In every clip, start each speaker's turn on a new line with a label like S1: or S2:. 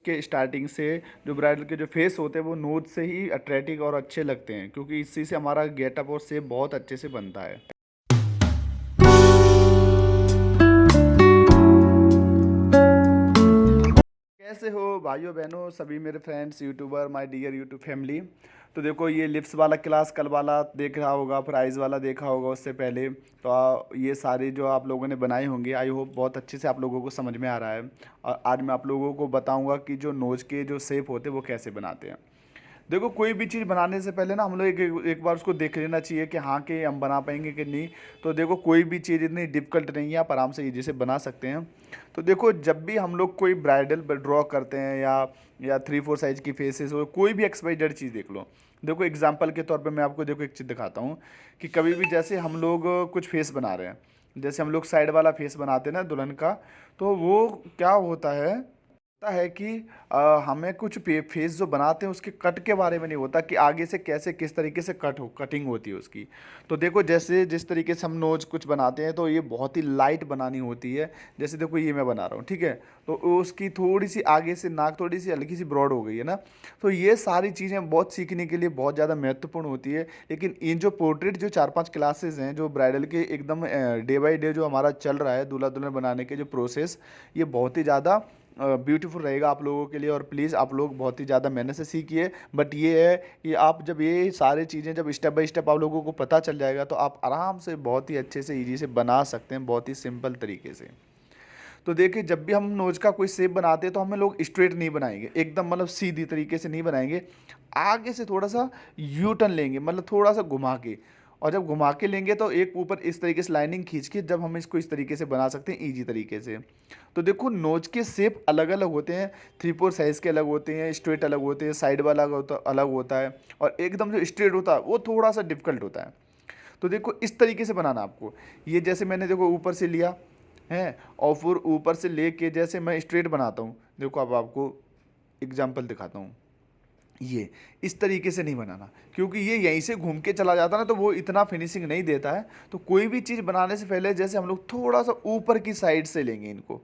S1: के स्टार्टिंग से जो ब्राइडल के जो फेस होते हैं वो नोज से ही अट्रैक्टिव और अच्छे लगते हैं, क्योंकि इसी से हमारा गेटअप और शेप बहुत अच्छे से बनता है। कैसे हो भाइयों बहनों सभी मेरे friends YouTuber, my dear YouTube family. तो देखो, ये लिप्स वाला क्लास कल वाला देख रहा होगा, फिर आइज़ वाला देखा होगा उससे पहले। तो ये सारे जो आप लोगों ने बनाए होंगे, आई होप बहुत अच्छे से आप लोगों को समझ में आ रहा है। और आज मैं आप लोगों को बताऊंगा कि जो नोज के जो शेप होते हैं वो कैसे बनाते हैं। देखो, कोई भी चीज़ बनाने से पहले ना हम लोग एक बार उसको देख लेना चाहिए कि हाँ कि हम बना पाएंगे कि नहीं। तो देखो, कोई भी चीज़ इतनी डिफ़िकल्ट नहीं है, आप आराम से इजी से बना सकते हैं। तो देखो, जब भी हम लोग कोई ब्राइडल ड्रॉ करते हैं या 3-4 साइज़ की फेसेस हो, कोई भी XYZ चीज़ देख लो। देखो, एग्जाम्पल के तौर पे मैं आपको देखो एक चीज़ दिखाता हूँ कि कभी भी जैसे हम लोग कुछ फेस बना रहे हैं, जैसे हम लोग साइड वाला फेस बनाते हैं ना दुल्हन का, तो वो क्या होता है कि हमें कुछ फेस जो बनाते हैं उसके कट के बारे में नहीं होता कि आगे से कैसे किस तरीके से कटिंग होती है उसकी। तो देखो, जैसे जिस तरीके से हम नोज कुछ बनाते हैं तो ये बहुत ही लाइट बनानी होती है। जैसे देखो, ये मैं बना रहा हूँ, ठीक है। तो उसकी थोड़ी सी आगे से नाक थोड़ी सी हल्की सी ब्रॉड हो गई है ना। तो ये सारी चीज़ें बहुत सीखने के लिए बहुत ज़्यादा महत्वपूर्ण होती है। लेकिन इन जो पोर्ट्रेट जो 4-5 क्लासेस हैं जो ब्राइडल के एकदम डे बाई डे जो हमारा चल रहा है दूल्हा दुल्हन बनाने के जो प्रोसेस, ये बहुत ही ज़्यादा ब्यूटीफुल रहेगा आप लोगों के लिए। और प्लीज़ आप लोग बहुत ही ज़्यादा मेहनत से सीखिए। बट ये है कि आप जब ये सारी चीज़ें जब स्टेप बाय स्टेप आप लोगों को पता चल जाएगा तो आप आराम से बहुत ही अच्छे से ईजी से बना सकते हैं, बहुत ही सिंपल तरीके से। तो देखिए, जब भी हम नोज का कोई शेप बनाते हैं तो हमें लोग स्ट्रेट नहीं बनाएंगे, एकदम मतलब सीधी तरीके से नहीं बनाएंगे। आगे से थोड़ा सा यू टर्न लेंगे, मतलब थोड़ा सा घुमा के। और जब घुमा के लेंगे तो एक ऊपर इस तरीके से लाइनिंग खींच के जब हम इसको इस तरीके से बना सकते हैं ईजी तरीके से। तो देखो, नोज के शेप अलग अलग होते हैं, 3-4 साइज़ के अलग होते हैं, स्ट्रेट अलग होते हैं, साइड वाला अलग होता है, और एकदम जो स्ट्रेट होता है वो थोड़ा सा डिफिकल्ट होता है। तो देखो, इस तरीके से बनाना आपको। ये जैसे मैंने देखो ऊपर से लिया है, और फिर ऊपर से लेके जैसे मैं स्ट्रेट बनाता हूँ। देखो, अब आपको एग्जाम्पल दिखाता हूँ। ये इस तरीके से नहीं बनाना, क्योंकि ये यहीं से घूम के चला जाता ना तो वो इतना फिनिशिंग नहीं देता है। तो कोई भी चीज़ बनाने से पहले जैसे हम लोग थोड़ा सा ऊपर की साइड से लेंगे इनको।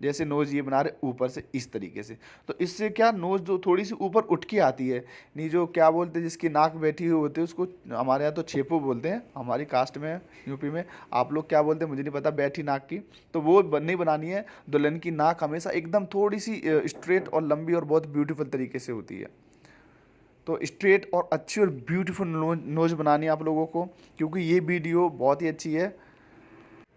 S1: जैसे नोज़ ये बना रहे ऊपर से इस तरीके से, तो इससे क्या नोज़ जो थोड़ी सी ऊपर उठ के आती है। नहीं, जो क्या बोलते हैं जिसकी नाक बैठी हुई होती है उसको हमारे यहाँ तो छेपू बोलते हैं, हमारी कास्ट में यूपी में। आप लोग क्या बोलते हैं मुझे नहीं पता, बैठी नाक की। तो वो नहीं बनानी है। दुल्हन की नाक हमेशा एकदम थोड़ी सी स्ट्रेट और लंबी और बहुत ब्यूटीफुल तरीके से होती है। तो स्ट्रेट और अच्छी और ब्यूटीफुल नोज बनानी है आप लोगों को, क्योंकि ये वीडियो बहुत ही अच्छी है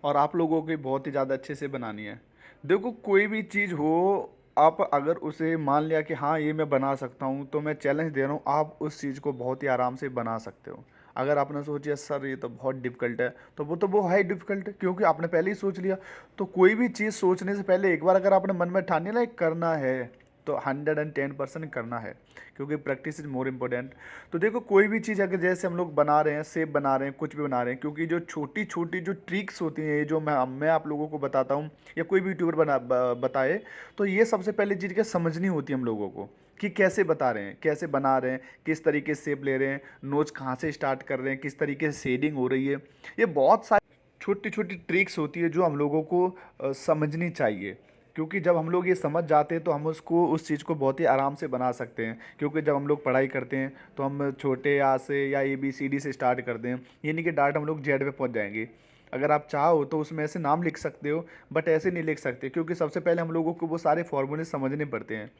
S1: और आप लोगों की बहुत ही ज़्यादा अच्छे से बनानी है। देखो, कोई भी चीज़ हो, आप अगर उसे मान लिया कि हाँ ये मैं बना सकता हूँ, तो मैं चैलेंज दे रहा हूँ, आप उस चीज़ को बहुत ही आराम से बना सकते हो। अगर आपने सोचा सर ये तो बहुत डिफ़िकल्ट है, तो वो है डिफ़िकल्ट, क्योंकि आपने पहले ही सोच लिया। तो कोई भी चीज़ सोचने से पहले एक बार अगर आपने मन में ठान लिया ना करना है, तो 110% करना है, क्योंकि प्रैक्टिस इज मोर इम्पोर्टेंट। तो देखो, कोई भी चीज़ अगर जैसे हम लोग बना रहे हैं, सेब बना रहे हैं, कुछ भी बना रहे हैं, क्योंकि जो छोटी छोटी जो ट्रिक्स होती हैं, ये जो मैं आप लोगों को बताता हूँ या कोई भी यूट्यूबर बताए, तो ये सबसे पहले चीज़ क्या समझनी होती है हम लोगों को कि कैसे बता रहे हैं, कैसे बना रहे हैं, किस तरीके से शेप ले रहे हैं, नोज कहाँ से स्टार्ट कर रहे हैं, किस तरीके से शेडिंग हो रही है। ये बहुत सारी छोटी छोटी ट्रिक्स होती है जो हम लोगों को समझनी चाहिए, क्योंकि जब हम लोग ये समझ जाते हैं तो हम उसको उस चीज़ को बहुत ही आराम से बना सकते हैं। क्योंकि जब हम लोग पढ़ाई करते हैं तो हम छोटे आ से या ABCD से स्टार्ट करते हैं, ये नहीं कि डायरेक्ट हम लोग जेड पे पहुंच जाएंगे। अगर आप चाहो तो उसमें ऐसे नाम लिख सकते हो, बट ऐसे नहीं लिख सकते, क्योंकि सबसे पहले हम लोगों को वो सारे फॉर्मूले समझने पड़ते हैं।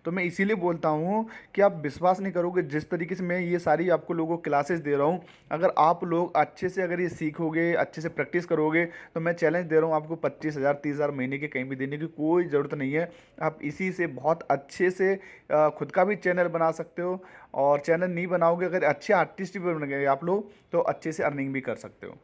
S1: तो मैं इसीलिए बोलता हूँ कि आप विश्वास नहीं करोगे जिस तरीके से मैं ये सारी आपको लोगों को क्लासेस दे रहा हूँ। अगर आप लोग अच्छे से अगर ये सीखोगे, अच्छे से प्रैक्टिस करोगे, तो मैं चैलेंज दे रहा हूँ आपको 25,000 30,000 महीने के कहीं भी देने की कोई ज़रूरत नहीं है। आप इसी से बहुत अच्छे से खुद का भी चैनल बना सकते हो। और चैनल नहीं बनाओगे, अगर अच्छे आर्टिस्ट भी बन गए आप लोग, तो अच्छे से अर्निंग भी कर सकते हो।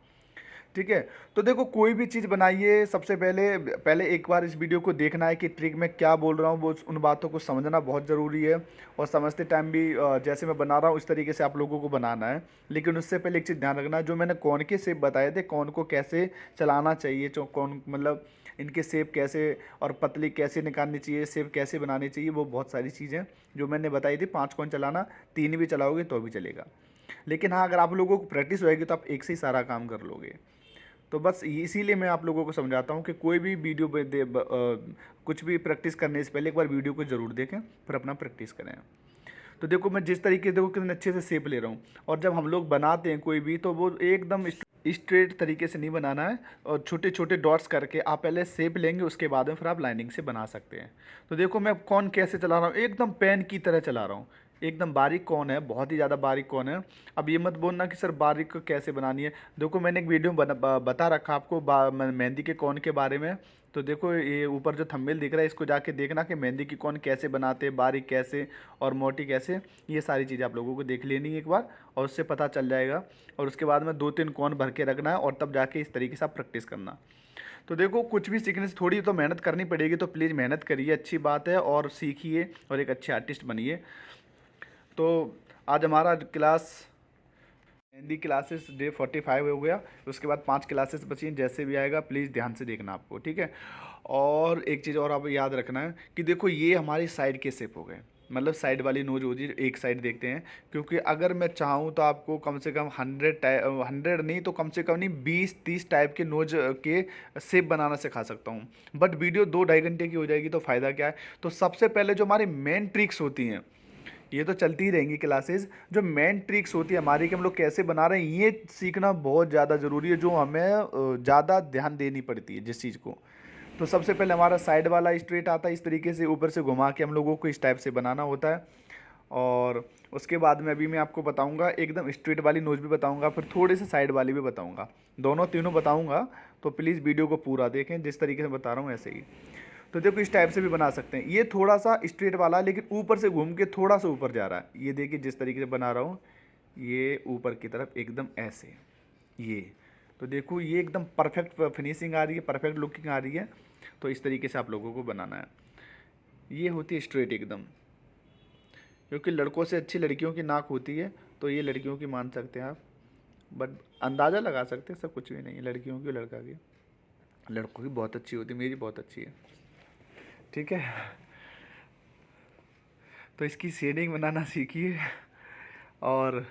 S1: ठीक है। तो देखो, कोई भी चीज़ बनाइए, सबसे पहले पहले एक बार इस वीडियो को देखना है कि ट्रिक मैं क्या बोल रहा हूँ, वो उन बातों को समझना बहुत ज़रूरी है। और समझते टाइम भी जैसे मैं बना रहा हूँ उस तरीके से आप लोगों को बनाना है। लेकिन उससे पहले एक चीज़ ध्यान रखना, जो मैंने कौन के शेप बताए थे, कौन को कैसे चलाना चाहिए, जो कौन मतलब इनके शेप कैसे और पतली कैसे निकालनी चाहिए, शेप कैसे बनानी चाहिए, वो बहुत सारी चीज़ें जो मैंने बताई थी। 5 कौन चलाना, 3 भी चलाओगे तो भी चलेगा। लेकिन हाँ, अगर आप लोगों को प्रैक्टिस होएगी तो आप एक से ही सारा काम कर लोगे। तो बस इसीलिए मैं आप लोगों को समझाता हूँ कि कोई भी वीडियो कुछ भी प्रैक्टिस करने से पहले एक बार वीडियो को ज़रूर देखें, फिर अपना प्रैक्टिस करें। तो देखो मैं जिस तरीके से, देखो कितने अच्छे से शेप ले रहा हूँ। और जब हम लोग बनाते हैं कोई भी, तो वो एकदम स्ट्रेट तरीके से नहीं बनाना है, और छोटे छोटे डॉट्स करके आप पहले शेप लेंगे, उसके बाद में फिर आप लाइनिंग से बना सकते हैं। तो देखो मैं कौन कैसे चला रहा हूँ, एकदम पेन की तरह चला रहा हूँ। एकदम बारीक कौन है, बहुत ही ज़्यादा बारीक कौन है। अब ये मत बोलना कि सर बारीक को कैसे बनानी है। देखो मैंने एक वीडियो बता रखा आपको मेहंदी के कौन के बारे में। तो देखो ये ऊपर जो थंबनेल दिख रहा है, इसको जाके देखना कि मेहंदी की कौन कैसे बनाते हैं, बारीक कैसे और मोटी कैसे। ये सारी चीज़ें आप लोगों को देख लेनी है एक बार, और उससे पता चल जाएगा। और उसके बाद में 2-3 कौन भर के रखना है, और तब जाके इस तरीके से आप प्रैक्टिस करना। तो देखो कुछ भी सीखने से थोड़ी तो मेहनत करनी पड़ेगी, तो प्लीज़ मेहनत करिए, अच्छी बात है, और सीखिए और एक अच्छे आर्टिस्ट बनिए। तो आज हमारा क्लास हिंदी क्लासेस डे 45 हो गया। उसके बाद 5 क्लासेस बची हैं, जैसे भी आएगा प्लीज़ ध्यान से देखना आपको, ठीक है। और एक चीज़ और आप याद रखना है कि देखो ये हमारी साइड के शेप हो गए, मतलब साइड वाली नोज होती है, एक साइड देखते हैं। क्योंकि अगर मैं चाहूँ तो आपको कम से कम 100 नहीं तो कम से कम नहीं 20-30 टाइप के नोज के शेप बनाना सिखा सकता हूँ। बट वीडियो 2-2.5 घंटे की हो जाएगी, तो फ़ायदा क्या है। तो सबसे पहले जो हमारी मेन ट्रिक्स होती हैं, ये तो चलती ही रहेंगी क्लासेस, जो मेन ट्रिक्स होती है हमारी कि हम लोग कैसे बना रहे हैं, ये सीखना बहुत ज़्यादा ज़रूरी है, जो हमें ज़्यादा ध्यान देनी पड़ती है जिस चीज़ को। तो सबसे पहले हमारा साइड वाला स्ट्रेट आता है, इस तरीके से ऊपर से घुमा के हम लोगों को इस टाइप से बनाना होता है। और उसके बाद में अभी मैं आपको बताऊंगा, एकदम स्ट्रेट वाली नोज भी बताऊंगा, फिर थोड़े से साइड वाली भी बताऊंगा, दोनों तीनों बताऊंगा। तो प्लीज़ वीडियो को पूरा देखें, जिस तरीके से बता रहा हूँ ऐसे ही। तो देखो इस टाइप से भी बना सकते हैं। ये थोड़ा सा स्ट्रेट वाला, लेकिन ऊपर से घूम के थोड़ा सा ऊपर जा रहा है। ये देखिए जिस तरीके से बना रहा हूँ, ये ऊपर की तरफ एकदम ऐसे, ये। तो देखो ये एकदम परफेक्ट फिनिशिंग आ रही है, परफेक्ट लुकिंग आ रही है। तो इस तरीके से आप लोगों को बनाना है। ये होती है स्ट्रेट एकदम, क्योंकि लड़कों से अच्छी लड़कियों की नाक होती है, तो ये लड़कियों की मान सकते हैं आप। बट अंदाज़ा लगा सकते हैं, सब कुछ भी नहीं है, लड़कियों की लड़का की। लड़कों की बहुत अच्छी होती है, मेरी बहुत अच्छी है, ठीक है। तो इसकी शेडिंग बनाना सीखिए, और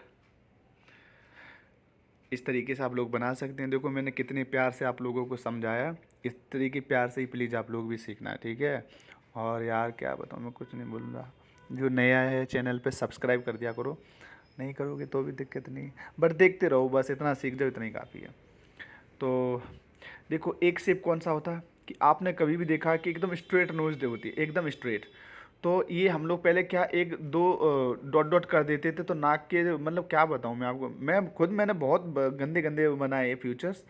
S1: इस तरीके से आप लोग बना सकते हैं। देखो मैंने कितने प्यार से आप लोगों को समझाया, इस तरीके प्यार से ही प्लीज़ आप लोग भी सीखना है, ठीक है। और यार क्या बताऊँ, मैं कुछ नहीं बोल रहा। जो नया है चैनल पे सब्सक्राइब कर दिया करो, नहीं करोगे तो भी दिक्कत नहीं, बट देखते रहो, बस इतना सीख जाओ, इतना ही काफ़ी है। तो देखो एक शेप कौन सा होता है कि आपने कभी भी देखा कि एकदम स्ट्रेट नोज होती है, एकदम स्ट्रेट। तो ये हम लोग पहले क्या एक दो डॉट डॉट कर देते थे, तो नाक के मतलब क्या बताऊँ मैं आपको, मैंने बहुत गंदे गंदे बनाए फ्यूचर्स।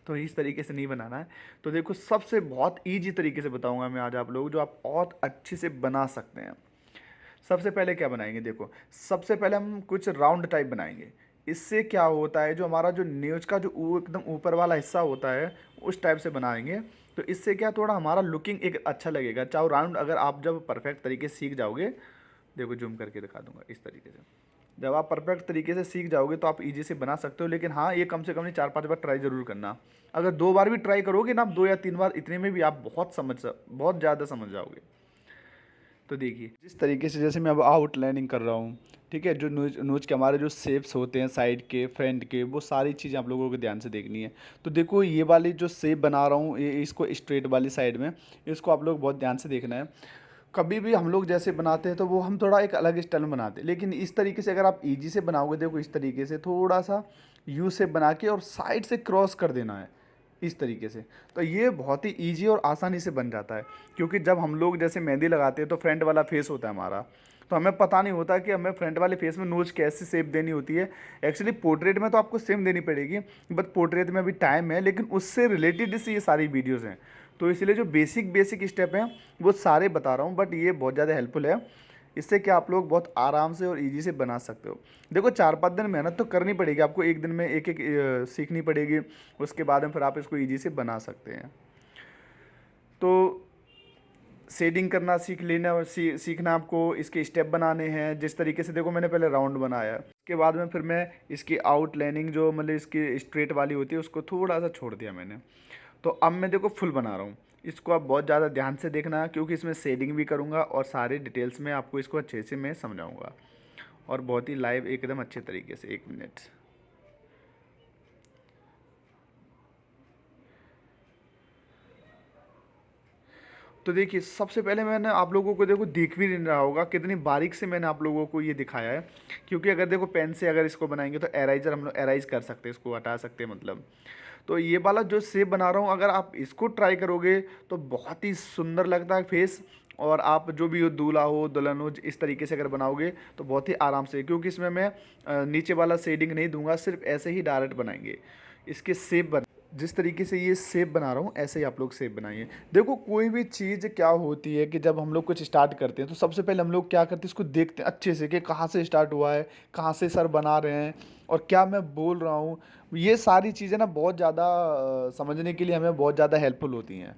S1: तो इस तरीके से नहीं बनाना है। तो देखो सबसे बहुत ईजी तरीके से बताऊंगा मैं आज आप लोग, जो आप बहुत अच्छे से बना सकते हैं। सबसे पहले क्या बनाएंगे, देखो सबसे पहले हम कुछ राउंड टाइप बनाएंगे। इससे क्या होता है, जो हमारा जो न्यूज का जो एकदम ऊपर वाला हिस्सा होता है, उस टाइप से बनाएंगे। तो इससे क्या थोड़ा हमारा लुकिंग एक अच्छा लगेगा, चाहे राउंड। अगर आप जब परफेक्ट तरीके से सीख जाओगे, देखो जूम करके दिखा दूंगा इस तरीके से, जब आप परफेक्ट तरीके से सीख जाओगे तो आप इजी से बना सकते हो। लेकिन हाँ, ये कम से कम नहीं 4-5 बार ट्राई ज़रूर करना। अगर 2 बार भी ट्राई करोगे ना, आप 2 या 3 बार, इतने में भी आप बहुत ज़्यादा समझ जाओगे। तो देखिए जिस तरीके से, जैसे मैं अब आउटलाइनिंग कर रहा हूँ, ठीक है। जो नोज नोज के हमारे जो शेप्स होते हैं, साइड के, फ्रंट के, वो सारी चीज़ें आप लोगों को ध्यान से देखनी है। तो देखो ये वाली जो शेप बना रहा हूँ, ये इसको स्ट्रेट वाली साइड में, इसको आप लोग बहुत ध्यान से देखना है। कभी भी हम लोग जैसे बनाते हैं तो वो हम थोड़ा एक अलग स्टाइल में बनाते हैं, लेकिन इस तरीके से अगर आप इजी से बनाओगे, देखो इस तरीके से थोड़ा सा यू शेप बना के और साइड से क्रॉस कर देना है, इस तरीके से। तो ये बहुत ही ईजी और आसानी से बन जाता है। क्योंकि जब हम लोग जैसे मेहंदी लगाते हैं तो फ्रंट वाला फेस होता है हमारा, तो हमें पता नहीं होता कि हमें फ्रंट वाले फेस में नोज कैसे शेप देनी होती है। एक्चुअली पोर्ट्रेट में तो आपको सेम देनी पड़ेगी, बट पोर्ट्रेट में अभी टाइम है, लेकिन उससे रिलेटेड से ये सारी वीडियोज़ हैं। तो इसलिए जो बेसिक बेसिक स्टेप हैं वो सारे बता रहा हूँ, बट ये बहुत ज़्यादा हेल्पफुल है। इससे क्या आप लोग बहुत आराम से और इजी से बना सकते हो। देखो 4-5 दिन मेहनत तो करनी पड़ेगी आपको, एक दिन में एक एक सीखनी पड़ेगी, उसके बाद में फिर आप इसको इजी से बना सकते हैं। तो शेडिंग करना सीख लेना, सीखना आपको, इसके स्टेप बनाने हैं जिस तरीके से। देखो मैंने पहले राउंड बनाया, उसके बाद में फिर मैं इसकी आउटलाइनिंग जो मतलब इसकी स्ट्रेट वाली होती है उसको थोड़ा सा छोड़ दिया मैंने। तो अब मैं देखो फुल बना रहा हूँ। इसको आप बहुत ज़्यादा ध्यान से देखना, क्योंकि इसमें शेडिंग भी करूँगा और सारे डिटेल्स में आपको इसको अच्छे से मैं समझाऊँगा, और बहुत ही लाइव एकदम अच्छे तरीके से। 1 मिनट। तो देखिए सबसे पहले मैंने आप लोगों को देखो दिख भी नहीं रहा होगा कितनी बारीक से मैंने आप लोगों को ये दिखाया है, क्योंकि अगर देखो पेन से अगर इसको बनाएंगे तो एराइजर हम लोग एराइज कर सकते हैं, इसको हटा सकते हैं मतलब। तो ये वाला जो शेप बना रहा हूँ अगर आप इसको ट्राई करोगे तो बहुत ही सुंदर लगता है फेस। और आप जो भी हो दूल्हा हो दुल्हन हो इस तरीके से अगर बनाओगे तो बहुत ही आराम से, क्योंकि इसमें मैं नीचे वाला शेडिंग नहीं दूंगा, सिर्फ ऐसे ही डायरेक्ट बनाएंगे इसके शेप बन। जिस तरीके से ये शेप बना रहा हूँ ऐसे ही आप लोग शेप बनाइए। देखो कोई भी चीज़ क्या होती है कि जब हम लोग कुछ स्टार्ट करते हैं तो सबसे पहले हम लोग क्या करते हैं, इसको देखते हैं अच्छे से कि कहाँ से स्टार्ट हुआ है, कहाँ से सर बना रहे हैं और क्या मैं बोल रहा हूँ। ये सारी चीज़ें ना बहुत ज़्यादा समझने के लिए हमें बहुत ज़्यादा हेल्पफुल होती हैं।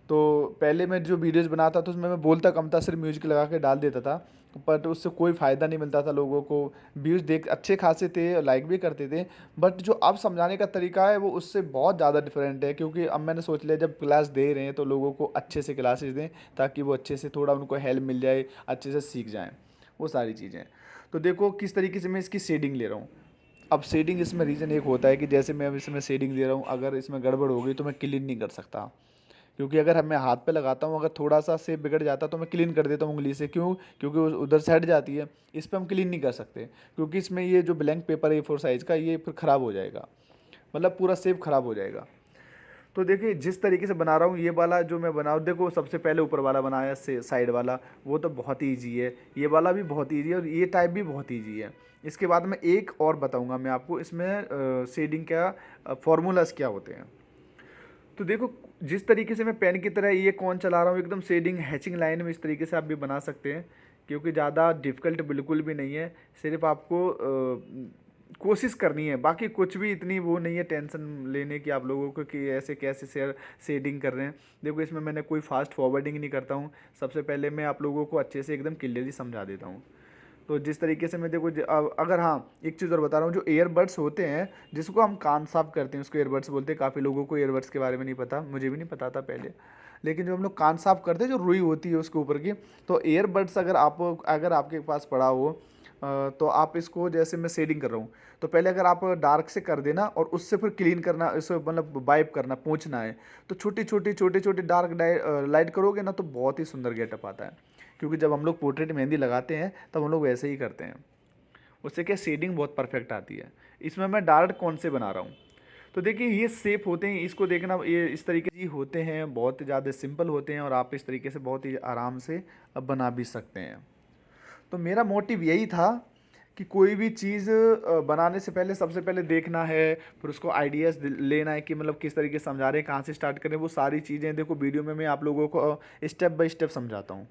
S1: तो पहले मैं जो वीडियोज़ बनाता था उसमें मैं बोलता कम था, सिर्फ म्यूजिक लगा के डाल देता था, बट उससे कोई फ़ायदा नहीं मिलता था लोगों को। व्यूज़ देख अच्छे खासे थे, लाइक भी करते थे, बट जो अब समझाने का तरीका है वो उससे बहुत ज़्यादा डिफरेंट है। क्योंकि अब मैंने सोच लिया जब क्लास दे रहे हैं तो लोगों को अच्छे से क्लासेस दें, ताकि वो अच्छे से थोड़ा उनको हेल्प मिल जाए, अच्छे से सीख जाएँ वो सारी चीज़ें। तो देखो किस तरीके से मैं इसकी शेडिंग ले रहा हूँ। अब शेडिंग इसमें रीज़न एक होता है कि जैसे मैं अब इसमें शेडिंग दे रहा हूँ, अगर इसमें गड़बड़ हो गई तो मैं क्लीन नहीं कर सकता, क्योंकि अगर मैं हाथ पे लगाता हूँ अगर थोड़ा सा शेप बिगड़ जाता तो मैं क्लीन कर देता हूँ उंगली से। क्यों? क्योंकि उधर से हट जाती है। इस पे हम क्लीन नहीं कर सकते, क्योंकि इसमें ये जो ब्लैंक पेपर है A4 साइज़ का, ये फिर ख़राब हो जाएगा, मतलब पूरा शेप ख़राब हो जाएगा। तो देखिए जिस तरीके से बना रहा हूँ ये वाला जो मैं बना रहा हूँ, देखो सबसे पहले ऊपर वाला बनाया से साइड वाला, वो तो बहुत ही ईजी है। ये वाला भी बहुत ईजी है और ये टाइप भी बहुत ईजी है। इसके बाद में एक और बताऊँगा मैं आपको इसमें शेडिंग क्या फॉर्मूलाज क्या होते हैं। तो देखो जिस तरीके से मैं पेन की तरह ये कौन चला रहा हूँ एकदम शेडिंग हैचिंग लाइन में, इस तरीके से आप भी बना सकते हैं, क्योंकि ज़्यादा डिफ़िकल्ट बिल्कुल भी नहीं है। सिर्फ आपको कोशिश करनी है, बाकी कुछ भी इतनी वो नहीं है टेंशन लेने की आप लोगों को कि ऐसे कैसे शेडिंग कर रहे हैं। देखो इसमें मैंने कोई फास्ट फॉरवर्डिंग नहीं करता हूँ, सबसे पहले मैं आप लोगों को अच्छे से एकदम क्लियरली समझा देता हूँ। तो जिस तरीके से मैं देखो अगर हाँ एक चीज़ और बता रहा हूँ, जो ईयरबड्स होते हैं जिसको हम कान साफ करते हैं उसको ईयरबड्स बोलते हैं। काफ़ी लोगों को ईयरबड्स के बारे में नहीं पता, मुझे भी नहीं पता था पहले, लेकिन जो हम लोग कान साफ करते हैं जो रुई होती है उसके ऊपर की, तो ईयरबड्स अगर आपके पास पड़ा हो तो आप इसको जैसे मैं शेडिंग कर रहा हूँ तो पहले अगर आप डार्क से कर देना और उससे फिर क्लीन करना, इसे मतलब वाइप करना, पोंछना है, तो छोटी छोटी डार्क लाइट करोगे ना तो बहुत ही सुंदर गेटअप आता है। क्योंकि जब हम लोग पोर्ट्रेट मेहंदी लगाते हैं तब हम लोग वैसे ही करते हैं, उससे क्या शेडिंग बहुत परफेक्ट आती है। इसमें मैं डार्क कौन से बना रहा हूँ, तो देखिए ये शेप होते हैं, इसको देखना, ये इस तरीके से होते हैं, बहुत ज़्यादा सिंपल होते हैं और आप इस तरीके से बहुत ही आराम से बना भी सकते हैं। तो मेरा मोटिव यही था कि कोई भी चीज़ बनाने से पहले सबसे पहले देखना है, फिर उसको आइडियाज़ लेना है कि मतलब किस तरीके से समझा रहे हैं, कहाँ से स्टार्ट करें, वो सारी चीज़ें देखो वीडियो में मैं आप लोगों को स्टेप बाय स्टेप समझाता हूँ।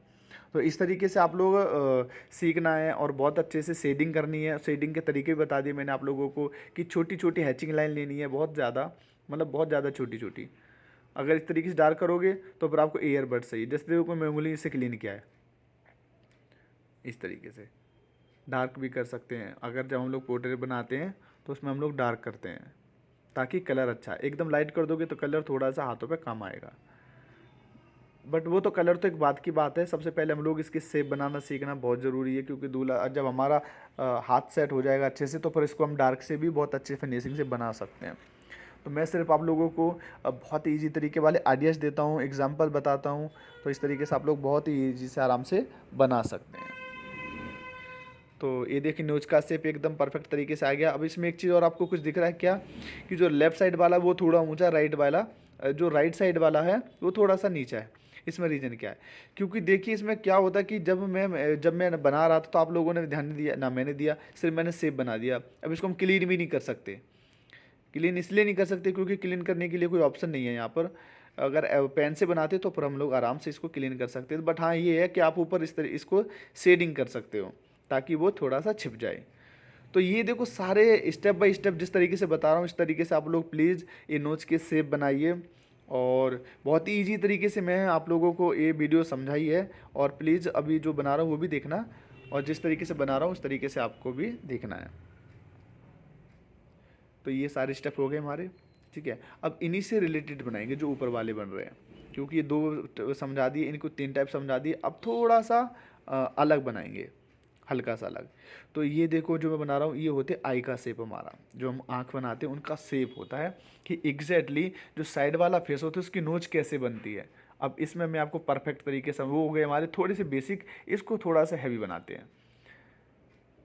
S1: तो इस तरीके से आप लोग सीखना है और बहुत अच्छे से शेडिंग करनी है। शेडिंग के तरीके भी बता दिए मैंने आप लोगों को कि छोटी छोटी हैचिंग लाइन लेनी है, बहुत ज़्यादा, मतलब बहुत ज़्यादा छोटी छोटी। अगर इस तरीके से डार्क करोगे तो फिर आपको ईयरबड चाहिए, जैसे देखो मैं उंगली से क्लीन किया है, इस तरीके से डार्क भी कर सकते हैं। अगर जब हम लोग पोर्ट्रेट बनाते हैं तो उसमें हम लोग डार्क करते हैं ताकि कलर अच्छा, एकदम लाइट कर दोगे तो कलर थोड़ा सा हाथों पे कम आएगा। बट वो तो कलर तो एक बात की बात है, सबसे पहले हम लोग इसकी शेप बनाना सीखना बहुत ज़रूरी है, क्योंकि दूल्हा जब हमारा हाथ सेट हो जाएगा अच्छे से तो फिर इसको हम डार्क से भी बहुत अच्छे फिनिशिंग से बना सकते हैं। तो मैं सिर्फ आप लोगों को बहुत ईजी तरीके वाले आइडियाज़ देता हूँ, एग्जांपल बताता हूँ, तो इस तरीके से आप लोग बहुत ही ईजी से आराम से बना सकते हैं। तो ये देखिए नोज का शेप एकदम परफेक्ट तरीके से आ गया। अब इसमें एक चीज़ और आपको कुछ दिख रहा है क्या, कि जो लेफ़्ट साइड वाला वो थोड़ा ऊंचा, राइट वाला जो राइट साइड वाला है वो थोड़ा सा नीचा है। इसमें रीज़न क्या है, क्योंकि देखिए इसमें क्या होता है कि जब मैं बना रहा था तो आप लोगों ने ध्यान नहीं दिया ना, मैंने दिया, सिर्फ मैंने शेप बना दिया। अब इसको हम क्लीन भी नहीं कर सकते। क्लीन इसलिए नहीं कर सकते क्योंकि क्लीन करने के लिए कोई ऑप्शन नहीं है यहाँ पर। अगर पेन से बनाते तो फिर हम लोग आराम से इसको क्लीन कर सकते हैं। बट हाँ ये है कि आप ऊपर इस तरह इसको शेडिंग कर सकते हो ताकि वो थोड़ा सा छिप जाए। तो ये देखो सारे स्टेप बाय स्टेप जिस तरीके से बता रहा हूँ इस तरीके से आप लोग प्लीज़ ये नोच के शेप बनाइए। और बहुत ही ईजी तरीके से मैं आप लोगों को ये वीडियो समझाई है, और प्लीज़ अभी जो बना रहा हूँ वो भी देखना, और जिस तरीके से बना रहा हूँ उस तरीके से आपको भी देखना है। तो ये सारे स्टेप हो गए हमारे, ठीक है। अब इन्हीं से रिलेटेड बनाएंगे जो ऊपर वाले बन रहे हैं, क्योंकि ये दो समझा दिए, इनको 3 टाइप समझा दिए। अब थोड़ा सा अलग बनाएंगे, हल्का सा अलग। तो ये देखो जो मैं बना रहा हूँ ये होते आई का शेप, हमारा जो हम आँख बनाते हैं उनका शेप होता है कि एग्जैक्टली जो साइड वाला फेस होता है उसकी नोच कैसे बनती है। अब इसमें मैं आपको परफेक्ट तरीके से, वो हो गए हमारे थोड़े से बेसिक, इसको थोड़ा सा हैवी बनाते हैं।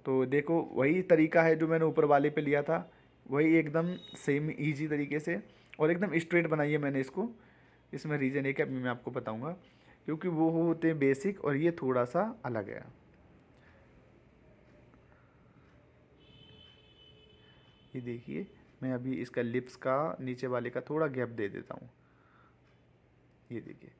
S1: तो देखो वही तरीका है जो मैंने ऊपर वाले पे लिया था, वही एकदम सेम इजी तरीके से, और एकदम स्ट्रेट बनाई है मैंने इसको। इसमें रीज़न एक है, अभी मैं आपको बताऊंगा, क्योंकि वो होते हैं बेसिक और ये थोड़ा सा अलग है। ये देखिए, मैं अभी इसका लिप्स का नीचे वाले का थोड़ा गैप दे देता हूँ। ये देखिए,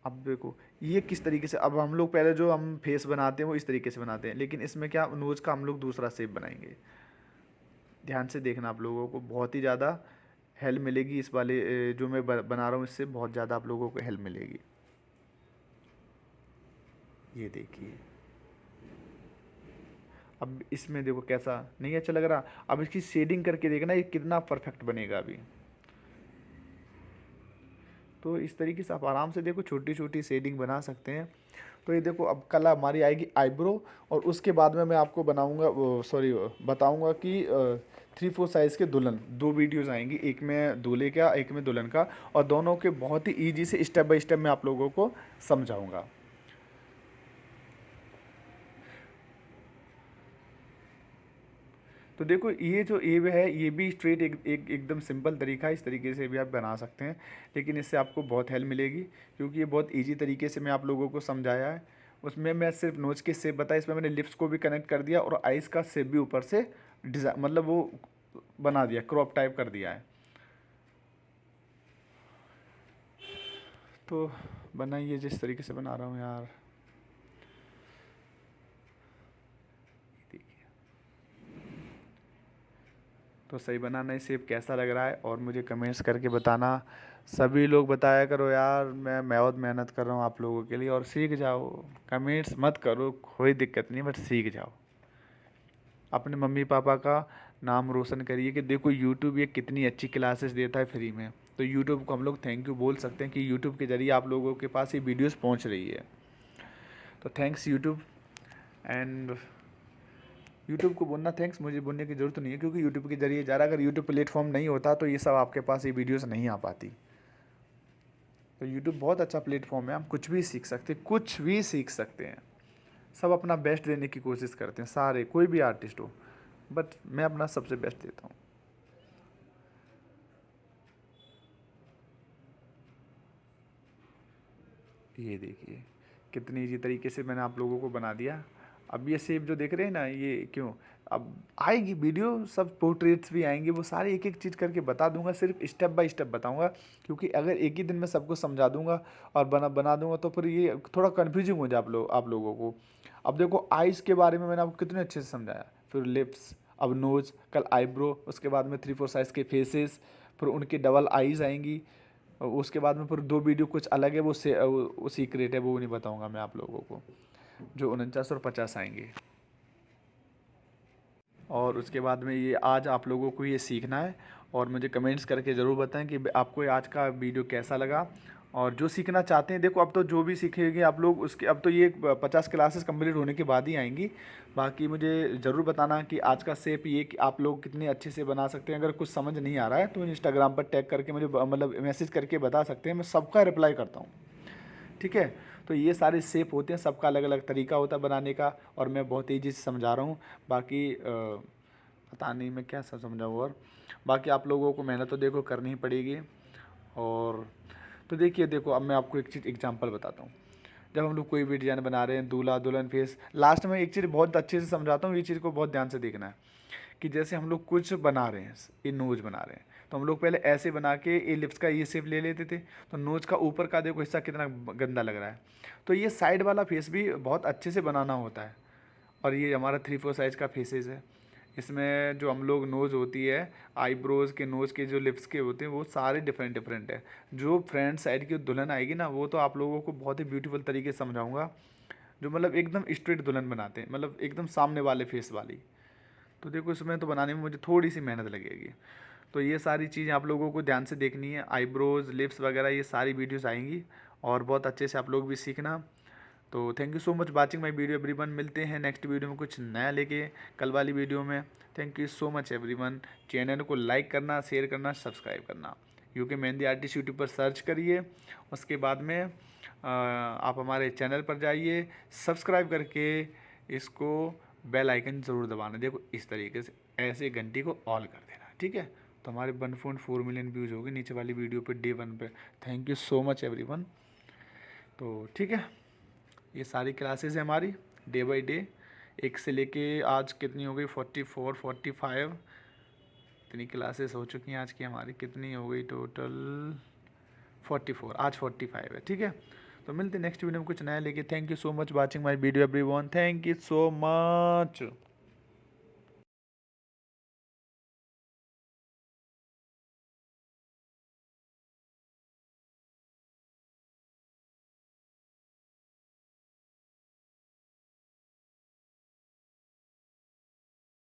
S1: अब देखो ये किस तरीके से, अब हम लोग पहले जो हम फेस बनाते हैं वो इस तरीके से बनाते हैं, लेकिन इसमें क्या, नोज़ का हम लोग दूसरा शेप बनाएंगे। ध्यान से देखना, आप लोगों को बहुत ही ज़्यादा हेल्प मिलेगी इस वाले जो मैं बना रहा हूँ, इससे बहुत ज़्यादा आप लोगों को हेल्प मिलेगी। ये देखिए, अब इसमें देखो कैसा नहीं अच्छा लग रहा, अब इसकी शेडिंग करके देखना ये कितना परफेक्ट बनेगा अभी। तो इस तरीके से आप आराम से देखो छोटी छोटी शेडिंग बना सकते हैं। तो ये देखो अब कल हमारी आएगी आईब्रो, और उसके बाद में मैं आपको बनाऊंगा, सॉरी बताऊंगा कि 3-4 साइज़ के दुल्हन, 2 वीडियोस आएंगी, एक में दूल्हे का एक में दुल्हन का, और दोनों के बहुत ही ईजी से स्टेप बाय स्टेप मैं आप लोगों को समझाऊंगा। तो देखो ये जो एव है ये भी स्ट्रेट एकदम सिंपल तरीका है, इस तरीके से भी आप बना सकते हैं, लेकिन इससे आपको बहुत हेल्प मिलेगी, क्योंकि ये बहुत इजी तरीके से मैं आप लोगों को समझाया है। उसमें मैं सिर्फ नोज के शेप बताया, इसमें मैंने लिप्स को भी कनेक्ट कर दिया और आइज़ का शेप भी ऊपर से डिज़ाइन, मतलब वो बना दिया, क्रॉप टाइप कर दिया है। तो बनाइए जिस तरीके से बना रहा हूँ यार। तो सही बनाना है, शेप कैसा लग रहा है, और मुझे कमेंट्स करके बताना। सभी लोग बताया करो यार, मैं बहुत मेहनत कर रहा हूँ आप लोगों के लिए, और सीख जाओ। कमेंट्स मत करो, कोई दिक्कत नहीं, बट सीख जाओ। अपने मम्मी पापा का नाम रोशन करिए कि देखो यूट्यूब ये कितनी अच्छी क्लासेस देता है फ्री में। तो यूट्यूब को हम लोग थैंक यू बोल सकते हैं कि यूट्यूब के ज़रिए आप लोगों के पास ये वीडियोस पहुंच रही है। तो थैंक्स यूट्यूब। एंड यूट्यूब को बोलना थैंक्स, मुझे बोलने की ज़रूरत नहीं है, क्योंकि यूट्यूब के जरिए जा रहा, अगर यूट्यूब प्लेटफॉर्म नहीं होता तो ये सब आपके पास ये वीडियोस नहीं आ पाती। तो यूट्यूब बहुत अच्छा प्लेटफॉर्म है, हम कुछ भी सीख सकते हैं, कुछ भी सीख सकते हैं। सब अपना बेस्ट देने की कोशिश करते हैं सारे, कोई भी आर्टिस्ट हो, बट मैं अपना सबसे बेस्ट देता हूँ। ये देखिए कितनी ईजी तरीके से मैंने आप लोगों को बना दिया। अब ये शेप जो देख रहे हैं ना, ये क्यों, अब आएगी वीडियो, सब पोर्ट्रेट्स भी आएंगे, वो सारे एक एक चीज़ करके बता दूंगा, सिर्फ स्टेप बाय स्टेप बताऊंगा, क्योंकि अगर एक ही दिन में सबको समझा दूंगा और बना दूंगा तो फिर ये थोड़ा कन्फ्यूजिंग हो जाए आप लोगों को। अब देखो आइज़ के बारे में मैंने आपको कितने अच्छे से समझाया, फिर लिप्स, अब नोज़, कल आईब्रो, उसके बाद में 3-4 साइज़ के फेसेस, फिर उनकी डबल आइज़ आएंगी, और उसके बाद में फिर 2 वीडियो कुछ अलग है, वो सीक्रेट है, वो नहीं बताऊंगा मैं आप लोगों को, जो 49 और 50 आएंगे। और उसके बाद में ये आज आप लोगों को ये सीखना है, और मुझे कमेंट्स करके ज़रूर बताएं कि आपको ये आज का वीडियो कैसा लगा। और जो सीखना चाहते हैं, देखो अब तो जो भी सीखेंगे आप लोग उसके, अब तो ये 50 क्लासेस कंप्लीट होने के बाद ही आएंगी। बाकी मुझे ज़रूर बताना कि आज का शेप ये कि आप लोग कितने अच्छे से बना सकते हैं। अगर कुछ समझ नहीं आ रहा है तो इंस्टाग्राम पर टैग करके मुझे मतलब मैसेज करके बता सकते हैं, मैं सबका रिप्लाई करता हूँ। ठीक है, तो ये सारे शेप होते हैं, सबका अलग अलग तरीका होता है बनाने का, और मैं बहुत तेज़ी से समझा रहा हूँ। बाकी पता नहीं मैं क्या समझाऊँ, और बाकी आप लोगों को मेहनत तो देखो करनी ही पड़ेगी। और तो देखिए, देखो अब मैं आपको एक चीज़ एग्जांपल बताता हूँ। जब हम लोग कोई भी डिज़ाइन बना रहे हैं, दूल्हा दुल्हन फेस, लास्ट में एक चीज़ बहुत अच्छे से समझाता हूँ, ये चीज़ को बहुत ध्यान से देखना है कि जैसे हम लोग कुछ बना रहे हैं, ये नोज बना रहे हैं, तो हम लोग पहले ऐसे बना के ये लिप्स का ये शेप ले लेते थे, तो नोज का ऊपर का देखो हिस्सा कितना गंदा लग रहा है। तो ये साइड वाला फेस भी बहुत अच्छे से बनाना होता है। और ये हमारा 3-4 साइज़ का फेसेस है, इसमें जो हम लोग नोज़ होती है, आईब्रोज़ के, नोज़ के जो लिप्स के होते हैं, वो सारे डिफरेंट डिफरेंट है। जो फ्रंट साइड की दुल्हन आएगी ना, वो तो आप लोगों को बहुत ही ब्यूटीफुल तरीके से समझाऊंगा, जो मतलब एकदम स्ट्रेट दुल्हन बनाते हैं, मतलब एकदम सामने वाले फेस वाली। तो देखो इसमें तो बनाने में मुझे थोड़ी सी मेहनत लगेगी। तो ये सारी चीज़ें आप लोगों को ध्यान से देखनी है, आईब्रोज़, लिप्स वगैरह, ये सारी वीडियोस आएंगी, और बहुत अच्छे से आप लोग भी सीखना। तो thank you so much watching my video everyone, मिलते हैं नेक्स्ट वीडियो में कुछ नया लेके, कल वाली वीडियो में। Thank you so much everyone. Channel को लाइक करना, शेयर करना, सब्सक्राइब करना। यूके मेहंदी आर्टिस्ट यूट्यूब पर सर्च करिए। उसके बाद में आप हमारे चैनल पर जाइए, सब्सक्राइब करके इसको बेल आइकन ज़रूर दबाना। देखो इस तरीके से ऐसे घंटी को ऑल कर देना, ठीक है। तो हमारे 1.4 मिलियन व्यूज़ हो गए नीचे वाली वीडियो पे डे 1 पे। Thank you so much everyone. तो ठीक है, ये सारी क्लासेस है हमारी डे बाय डे, एक से लेके आज कितनी हो गई 44 45 इतनी क्लासेस हो चुकी हैं आज की हमारी। कितनी हो गई टोटल 44, आज 45 है, ठीक है। तो मिलते हैं नेक्स्ट वीडियो में कुछ नया लेके। Thank you so much watching my video everyone, thank you so much.